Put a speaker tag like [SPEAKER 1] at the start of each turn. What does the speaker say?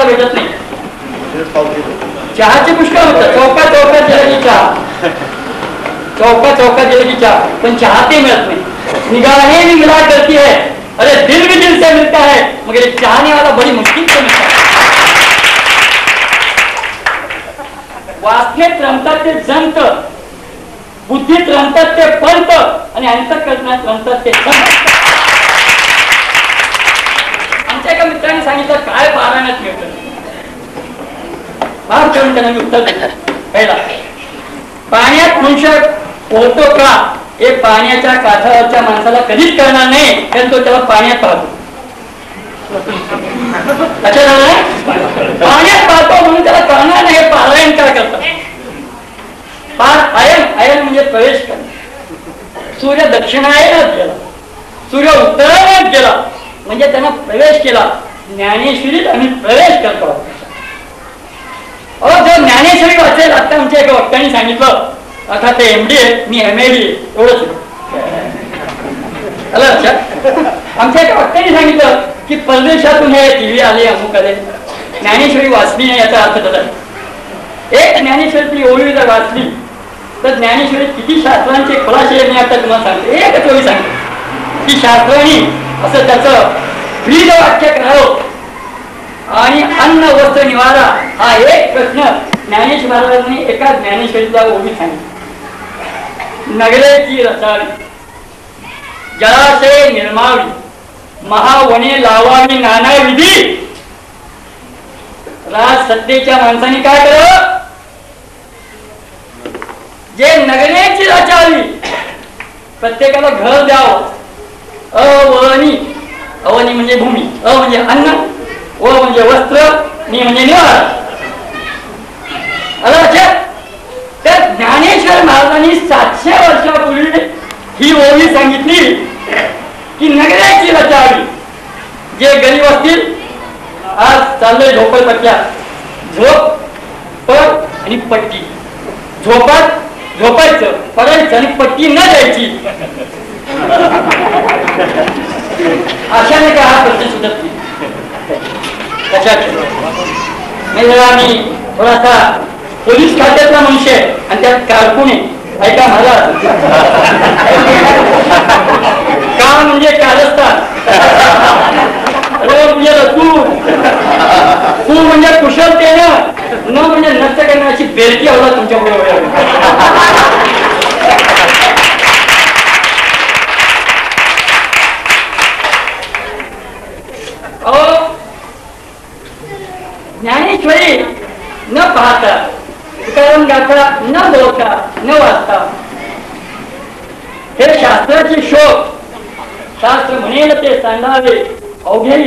[SPEAKER 1] भेटत नाही. चहाचे पुष्कळ होतं, चौकात चौकात गेलं की चहा, चौकात चौकात गेलं की चहा, पण चहा ते मिळत नाही. निगाहें भी मिला करती है, अरे दिल भी दिल से मिलता है, मगर ये चाहने वाला बड़ी मुश्किल से मिलता है. वासनेत रमतात ते जंत, बुद्धीत रमतात ते पंत, आणि अंतःकरणात रमतात ते संत. आमच्या एका मित्राने सांगितलं काय पारायणात मिळतं. फार छान त्यांना मी उत्तर दिलं. पहिला, पाण्यात मनुष्य पोहतो का हे पाण्याच्या काठावरच्या माणसाला कधीच कळणार नाही, कारण तो त्याला पाण्यात पाहतो. पाण्यात पाहतो म्हणून त्याला कळणार नाही पारायण काय करतात. आयन म्हणजे प्रवेश करणे. सूर्य दक्षिणायनात गेला, सूर्य उत्तरायणात गेला म्हणजे त्यांना प्रवेश केला. ज्ञानेश्वरीत आम्ही प्रवेश करतो. जर ज्ञानेश्वरी वाचेल, आता आमच्या एका वक्त्याने सांगितलं, आता ते MD आहे, मी MAD एवढंच. आमच्या एका वक्त्याने सांगितलं की परदेशातून हे TV आले, अमुक आले, ज्ञानेश्वरी वाचली नाही याचा अर्थ तसा. एक ज्ञानेश्वरी ओळी जर वाचली तर ज्ञानेश्वरीत किती शास्त्रांचे खुलासे मी आता तुम्हाला सांगते. एकच ओळी सांगते की शास्त्रांनी असं त्याचं ब्रीद वाक्य करावं आणि अन्न वस्त्र निवारा हा एक प्रश्न ज्ञानेश्वर महाराजांनी एका ज्ञानेश्वरीच्या ओळी सांगितली. नगरेची रसावी, जलाशय निर्मावी, महावने लावावी नाना विधी. राज सत्तेच्या माणसाने काय करावं, जे नगरेची रचावी, प्रत्येकाला घर द्यावं. अवनी, अवनी म्हणजे भूमी, अ म्हणजे अन्न, व म्हणजे वस्त्र, नि म्हणजे निवारा. तर ज्ञानेश्वर महाराजांनी 700 वर्षापूर्वी ही ओळी सांगितली की नगराची रचावी. जे गरीब असतील, आज चाललंय झोपडपट्ट्या, झोप पड आणि पट्टी. झोपायचं, पडायचं आणि पट्टी न द्यायची. अशाने काय हा प्रश्न सुटत नाही. आम्ही थोडासा पोलीस खात्यातला मनुष्य आहे आणि त्यात कारकुने. ऐका महाराज, का म्हणजे कारस्थान, म्हणजे तू म्हणजे कुशलतेनं, न म्हणजे नष्ट करण्याची बेरकी आवडा तुमच्या पुढे. ज्ञानेश्वरी न पाहता, तुकाराम गाथा न बोलता, न वाचता, हे शास्त्राचे शोध शास्त्र म्हणेल ते सांगावे अवघे.